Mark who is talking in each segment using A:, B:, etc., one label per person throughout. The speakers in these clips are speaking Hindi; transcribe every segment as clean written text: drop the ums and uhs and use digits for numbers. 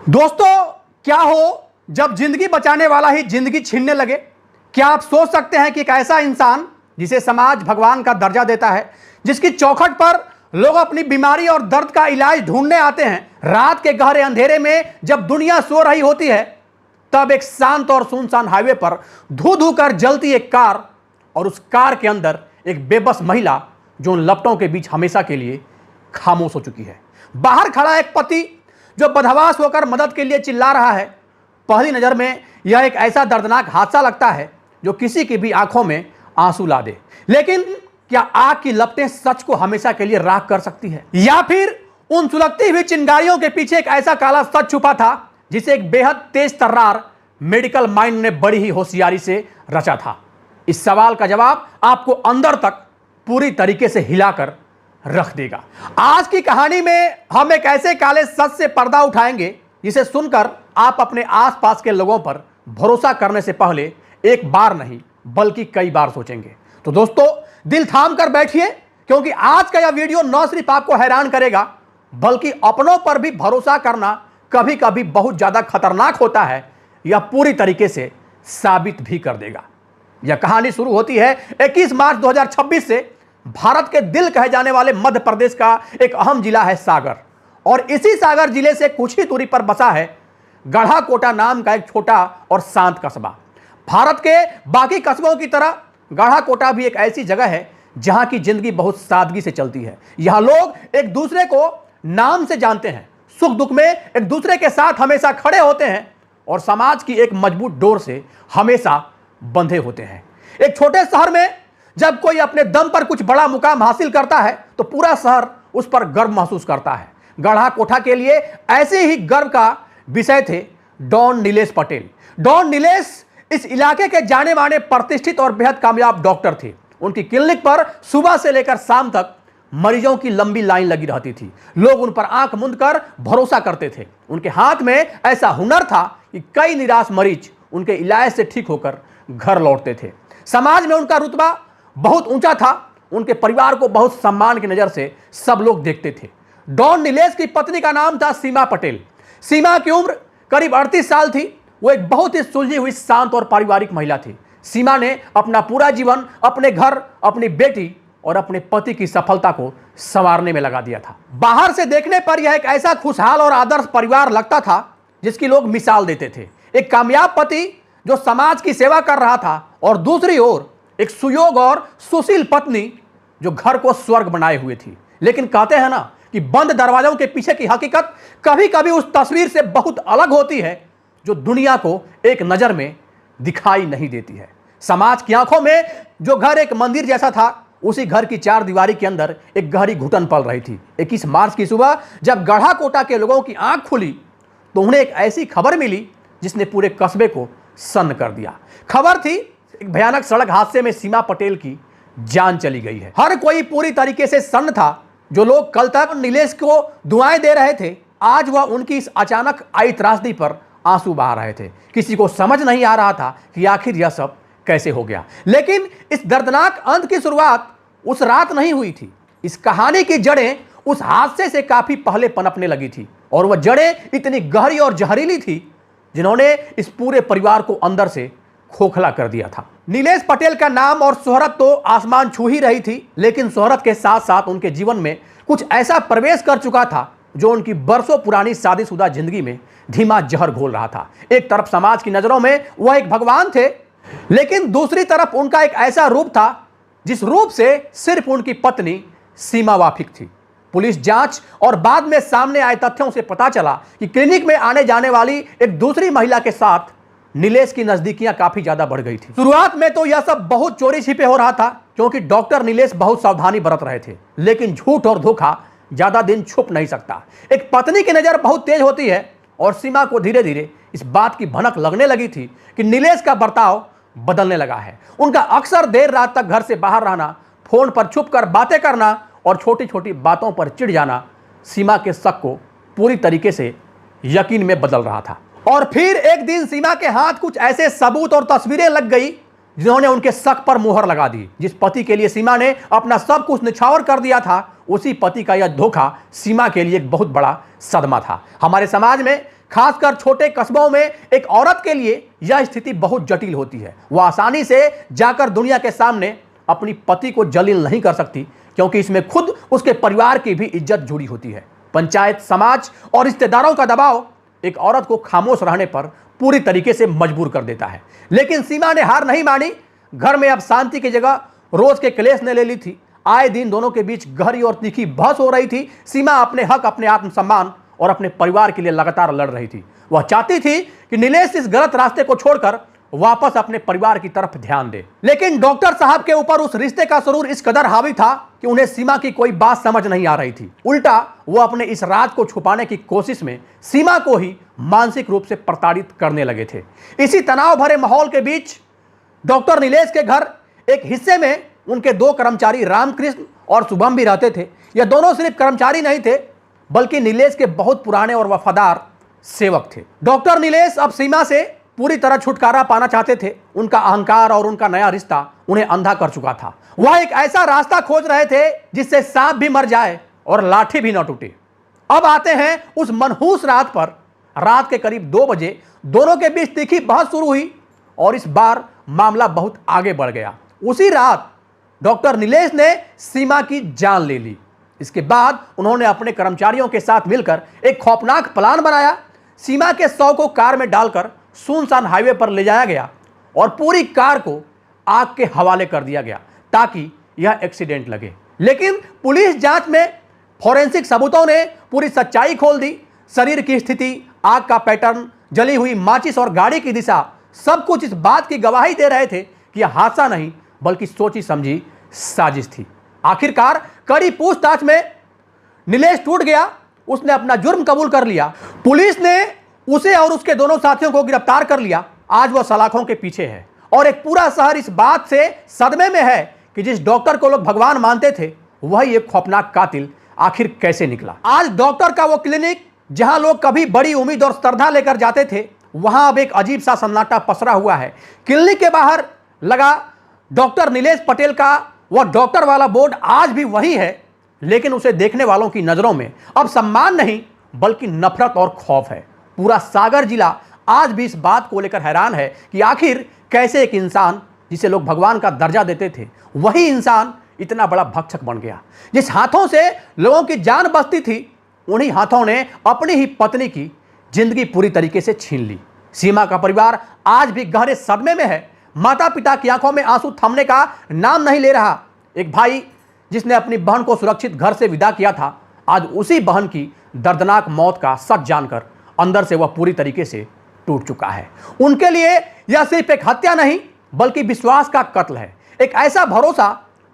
A: दोस्तों, क्या हो जब जिंदगी बचाने वाला ही जिंदगी छीनने लगे। क्या आप सोच सकते हैं कि एक ऐसा इंसान जिसे समाज भगवान का दर्जा देता है, जिसकी चौखट पर लोग अपनी बीमारी और दर्द का इलाज ढूंढने आते हैं, रात के गहरे अंधेरे में जब दुनिया सो रही होती है, तब एक शांत और सुनसान हाईवे पर धू धू कर जलती एक कार, और उस कार के अंदर एक बेबस महिला जो उन लपटों के बीच हमेशा के लिए खामोश हो चुकी है। बाहर खड़ा एक पति जो बदहवास होकर मदद के लिए चिल्ला रहा है। पहली नजर में यह एक ऐसा दर्दनाक हादसा लगता है जो किसी की भी आंखों में आंसू ला दे। लेकिन क्या आग की लपटें सच को हमेशा के लिए राख कर सकती है, या फिर उन सुलगती हुई चिंगारियों के पीछे एक ऐसा काला सच छुपा था जिसे एक बेहद तेज तर्रार मेडिकल माइंड ने बड़ी ही होशियारी से रचा था। इस सवाल का जवाब आपको अंदर तक पूरी तरीके से हिलाकर रख देगा। आज की कहानी में हम एक ऐसे काले सच से पर्दा उठाएंगे जिसे सुनकर आप अपने आसपास के लोगों पर भरोसा करने से पहले एक बार नहीं बल्कि कई बार सोचेंगे। तो दोस्तों, दिल थाम कर बैठिए, क्योंकि आज का यह वीडियो न सिर्फ आपको हैरान करेगा बल्कि अपनों पर भी भरोसा करना कभी कभी बहुत ज्यादा खतरनाक होता है, यह पूरी तरीके से साबित भी कर देगा। यह कहानी शुरू होती है 21 मार्च 2026 से। भारत के दिल कहे जाने वाले मध्य प्रदेश का एक अहम जिला है सागर, और इसी सागर जिले से कुछ ही दूरी पर बसा है गढ़ाकोटा नाम का एक छोटा और शांत कस्बा। भारत के बाकी कस्बों की तरह गढ़ाकोटा भी एक ऐसी जगह है जहां की जिंदगी बहुत सादगी से चलती है। यहां लोग एक दूसरे को नाम से जानते हैं, सुख दुख में एक दूसरे के साथ हमेशा खड़े होते हैं और समाज की एक मजबूत डोर से हमेशा बंधे होते हैं। एक छोटे शहर में जब कोई अपने दम पर कुछ बड़ा मुकाम हासिल करता है तो पूरा शहर उस पर गर्व महसूस करता है। गढ़ाकोटा के लिए ऐसे ही गर्व का विषय थे डॉन नीलेश पटेल। डॉन नीलेश इस इलाके के जाने माने प्रतिष्ठित और बेहद कामयाब डॉक्टर थे। उनकी क्लिनिक पर सुबह से लेकर शाम तक मरीजों की लंबी लाइन लगी रहती थी। लोग उन पर आंख मूंद कर भरोसा करते थे। उनके हाथ में ऐसा हुनर था कि कई निराश मरीज उनके इलाज से ठीक होकर घर लौटते थे। समाज में उनका रुतबा बहुत ऊंचा था। उनके परिवार को बहुत सम्मान की नजर से सब लोग देखते थे। डॉन नीलेश की पत्नी का नाम था सीमा पटेल। सीमा की उम्र करीब 38 साल थी। वो एक बहुत ही सुलझी हुई, शांत और पारिवारिक महिला थी। सीमा ने अपना पूरा जीवन अपने घर, अपनी बेटी और अपने पति की सफलता को संवारने में लगा दिया था। बाहर से देखने पर यह एक ऐसा खुशहाल और आदर्श परिवार लगता था जिसकी लोग मिसाल देते थे। एक कामयाब पति जो समाज की सेवा कर रहा था, और दूसरी ओर एक सुयोग और सुशील पत्नी जो घर को स्वर्ग बनाए हुए थी। लेकिन कहते हैं ना कि बंद दरवाजों के पीछे की हकीकत कभी कभी उस तस्वीर से बहुत अलग होती है जो दुनिया को एक नजर में दिखाई नहीं देती है। समाज की आंखों में जो घर एक मंदिर जैसा था, उसी घर की चार दीवारी के अंदर एक गहरी घुटन पल रही थी। 21 मार्च की सुबह जब गढ़ाकोटा के लोगों की आंख खुली तो उन्हें एक ऐसी खबर मिली जिसने पूरे कस्बे को सन्न कर दिया। खबर थी एक भयानक सड़क हादसे में सीमा पटेल की जान चली गई है। हर कोई पूरी तरीके से सन्न था। जो लोग कल तक नीलेश को दुआएं दे रहे थे, आज वह उनकी इस अचानक आई त्रासदी पर आंसू बहा रहे थे। किसी को समझ नहीं आ रहा था कि आखिर यह सब कैसे हो गया। लेकिन इस दर्दनाक अंत की शुरुआत उस रात नहीं हुई थी। इस कहानी की जड़ें उस हादसे से काफी पहले पनपने लगी थी, और वह जड़ें इतनी गहरी और जहरीली थी जिन्होंने इस पूरे परिवार को अंदर से खोखला कर दिया था। नीलेश पटेल का नाम और शोहरत तो आसमान छू ही रही थी, लेकिन शोहरत के साथ साथ उनके जीवन में कुछ ऐसा प्रवेश कर चुका था जो उनकी बरसों पुरानी शादीशुदा जिंदगी में धीमा जहर घोल रहा था। एक तरफ समाज की नजरों में वह एक भगवान थे, लेकिन दूसरी तरफ उनका एक ऐसा रूप था जिस रूप से सिर्फ उनकी पत्नी सीमा वाकिफ थी। पुलिस जांच और बाद में सामने आए तथ्यों से पता चला कि क्लिनिक में आने जाने वाली एक दूसरी महिला के साथ नीलेश की नजदीकियां काफी ज्यादा बढ़ गई थी। शुरुआत में तो यह सब बहुत चोरी छिपे हो रहा था, क्योंकि डॉक्टर नीलेश बहुत सावधानी बरत रहे थे। लेकिन झूठ और धोखा ज्यादा दिन छुप नहीं सकता। एक पत्नी की नजर बहुत तेज होती है, और सीमा को धीरे धीरे इस बात की भनक लगने लगी थी कि नीलेश का बर्ताव बदलने लगा है। उनका अक्सर देर रात तक घर से बाहर रहना, फोन पर छुप कर बातें करना और छोटी छोटी बातों पर चिढ़ जाना सीमा के शक को पूरी तरीके से यकीन में बदल रहा था। और फिर एक दिन सीमा के हाथ कुछ ऐसे सबूत और तस्वीरें लग गई जिन्होंने उनके शक पर मोहर लगा दी। जिस पति के लिए सीमा ने अपना सब कुछ निछावर कर दिया था, उसी पति का यह धोखा सीमा के लिए एक बहुत बड़ा सदमा था। हमारे समाज में खासकर छोटे कस्बों में एक औरत के लिए यह स्थिति बहुत जटिल होती है। वह आसानी से जाकर दुनिया के सामने अपनी पति को जलील नहीं कर सकती, क्योंकि इसमें खुद उसके परिवार की भी इज्जत जुड़ी होती है। पंचायत, समाज और रिश्तेदारों का दबाव एक औरत को खामोश रहने पर पूरी तरीके से मजबूर कर देता है। लेकिन सीमा ने हार नहीं मानी। घर में अब शांति की जगह रोज के क्लेश ने ले ली थी। आए दिन दोनों के बीच गहरी और तीखी बहस हो रही थी। सीमा अपने हक, अपने आत्मसम्मान और अपने परिवार के लिए लगातार लड़ रही थी। वह चाहती थी कि नीलेश इस गलत रास्ते को छोड़कर वापस अपने परिवार की तरफ ध्यान दे। लेकिन डॉक्टर साहब के ऊपर उस रिश्ते का सुरूर इस कदर हावी था कि उन्हें सीमा की कोई बात समझ नहीं आ रही थी। उल्टा वो अपने इस राज को छुपाने की कोशिश में सीमा को ही मानसिक रूप से प्रताड़ित करने लगे थे। इसी तनाव भरे माहौल के बीच डॉक्टर नीलेश के घर एक हिस्से में उनके दो कर्मचारी रामकृष्ण और शुभम भी रहते थे। यह दोनों सिर्फ कर्मचारी नहीं थे, बल्कि नीलेश के बहुत पुराने और वफादार सेवक थे। डॉक्टर नीलेश अब सीमा से पूरी तरह छुटकारा पाना चाहते थे। उनका अहंकार और उनका नया रिश्ता उन्हें अंधा कर चुका था। वह एक ऐसा रास्ता खोज रहे थे जिससे सांप भी मर जाए और लाठी भी न टूटे। अब आते हैं उस मनहूस रात पर। रात के करीब 2 बजे दोनों के बीच तीखी बहस शुरू हुई और इस बार मामला बहुत आगे बढ़ गया। उसी रात डॉक्टर नीलेश ने सीमा की जान ले ली। इसके बाद उन्होंने अपने कर्मचारियों के साथ मिलकर एक खौफनाक प्लान बनाया। सीमा के शव को कार में डालकर सुनसान हाईवे पर ले जाया गया और पूरी कार को आग के हवाले कर दिया गया ताकि यह एक्सीडेंट लगे। लेकिन पुलिस जांच में फॉरेंसिक सबूतों ने पूरी सच्चाई खोल दी। शरीर की स्थिति, आग का पैटर्न, जली हुई माचिस और गाड़ी की दिशा, सब कुछ इस बात की गवाही दे रहे थे कि यह हादसा नहीं बल्कि सोची समझी साजिश थी। आखिरकार कड़ी पूछताछ में नीलेश टूट गया। उसने अपना जुर्म कबूल कर लिया। पुलिस ने उसे और उसके दोनों साथियों को गिरफ्तार कर लिया। आज वह सलाखों के पीछे है और एक पूरा शहर इस बात से सदमे में है कि जिस डॉक्टर को लोग भगवान मानते थे, वही एक खौफनाक कातिल आखिर कैसे निकला। आज डॉक्टर का वो क्लिनिक जहां लोग कभी बड़ी उम्मीद और श्रद्धा लेकर जाते थे, वहां अब एक अजीब सा सन्नाटा पसरा हुआ है। क्लिनिक के बाहर लगा डॉक्टर नीलेश पटेल का वह डॉक्टर वाला बोर्ड आज भी वही है, लेकिन उसे देखने वालों की नजरों में अब सम्मान नहीं बल्कि नफरत और खौफ है। पूरा सागर जिला आज भी इस बात को लेकर हैरान है कि आखिर कैसे एक इंसान जिसे लोग भगवान का दर्जा देते थे, वही इंसान इतना बड़ा भक्षक बन गया। जिस हाथों से लोगों की जान बचती थी, उन्हीं हाथों ने अपनी ही पत्नी की जिंदगी पूरी तरीके से छीन ली। सीमा का परिवार आज भी गहरे सदमे में है। माता पिता की आंखों में आंसू थमने का नाम नहीं ले रहा। एक भाई जिसने अपनी बहन को सुरक्षित घर से विदा किया था, आज उसी बहन की दर्दनाक मौत का सच जानकर अंदर से वह पूरी तरीके से टूट चुका है। उनके लिए यह सिर्फ एक हत्या नहीं बल्कि विश्वास का कत्ल है। एक ऐसा भरोसा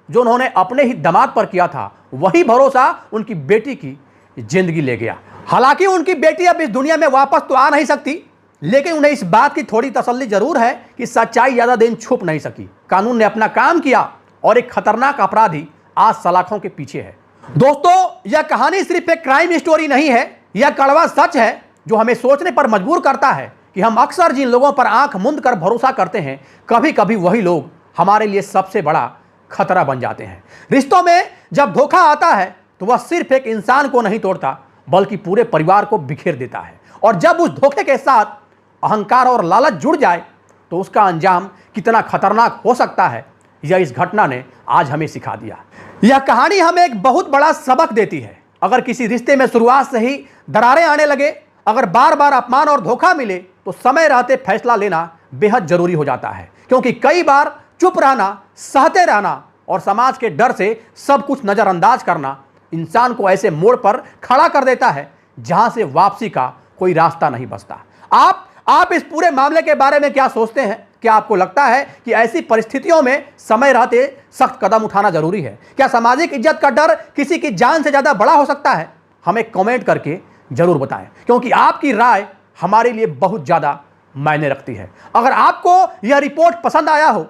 A: जो उन्होंने अपने ही दामाद पर किया था, वही भरोसा उनकी बेटी की जिंदगी ले गया। हालांकि उनकी बेटी अब इस दुनिया में वापस तो आ नहीं सकती, लेकिन उन्हें इस बात की थोड़ी तसल्ली जरूर है कि सच्चाई ज्यादा दिन छुप नहीं सकी। कानून ने अपना काम किया और एक खतरनाक अपराधी आज सलाखों के पीछे है। दोस्तों, यह कहानी सिर्फ एक क्राइम स्टोरी नहीं है, यह कड़वा सच है जो हमें सोचने पर मजबूर करता है कि हम अक्सर जिन लोगों पर आंख मूंद कर भरोसा करते हैं, कभी कभी वही लोग हमारे लिए सबसे बड़ा खतरा बन जाते हैं। रिश्तों में जब धोखा आता है तो वह सिर्फ एक इंसान को नहीं तोड़ता बल्कि पूरे परिवार को बिखेर देता है। और जब उस धोखे के साथ अहंकार और लालच जुड़ जाए तो उसका अंजाम कितना खतरनाक हो सकता है, यह इस घटना ने आज हमें सिखा दिया। यह कहानी हमें एक बहुत बड़ा सबक देती है। अगर किसी रिश्ते में शुरुआत से ही दरारें आने लगे, अगर बार बार अपमान और धोखा मिले, तो समय रहते फैसला लेना बेहद जरूरी हो जाता है। क्योंकि कई बार चुप रहना, सहते रहना और समाज के डर से सब कुछ नजरअंदाज करना इंसान को ऐसे मोड़ पर खड़ा कर देता है जहां से वापसी का कोई रास्ता नहीं बचता। आप इस पूरे मामले के बारे में क्या सोचते हैं? क्या आपको लगता है कि ऐसी परिस्थितियों में समय रहते सख्त कदम उठाना जरूरी है? क्या सामाजिक इज्जत का डर किसी की जान से ज्यादा बड़ा हो सकता है? हमें कमेंट करके जरूर बताएं, क्योंकि आपकी राय हमारे लिए बहुत ज्यादा मायने रखती है। अगर आपको यह रिपोर्ट पसंद आया हो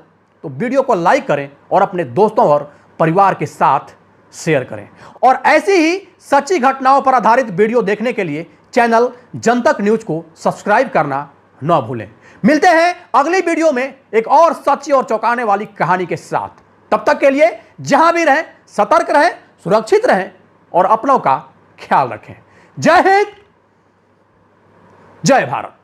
A: तो वीडियो को लाइक करें और अपने दोस्तों और परिवार के साथ शेयर करें। और ऐसी ही सच्ची घटनाओं पर आधारित वीडियो देखने के लिए चैनल जनतक न्यूज को सब्सक्राइब करना न भूलें। मिलते हैं अगली वीडियो में एक और सच्ची और चौंकाने वाली कहानी के साथ। तब तक के लिए जहां भी रहें, सतर्क रहें, सुरक्षित रहें और अपनों का ख्याल रखें। जय हिंद, जय भारत।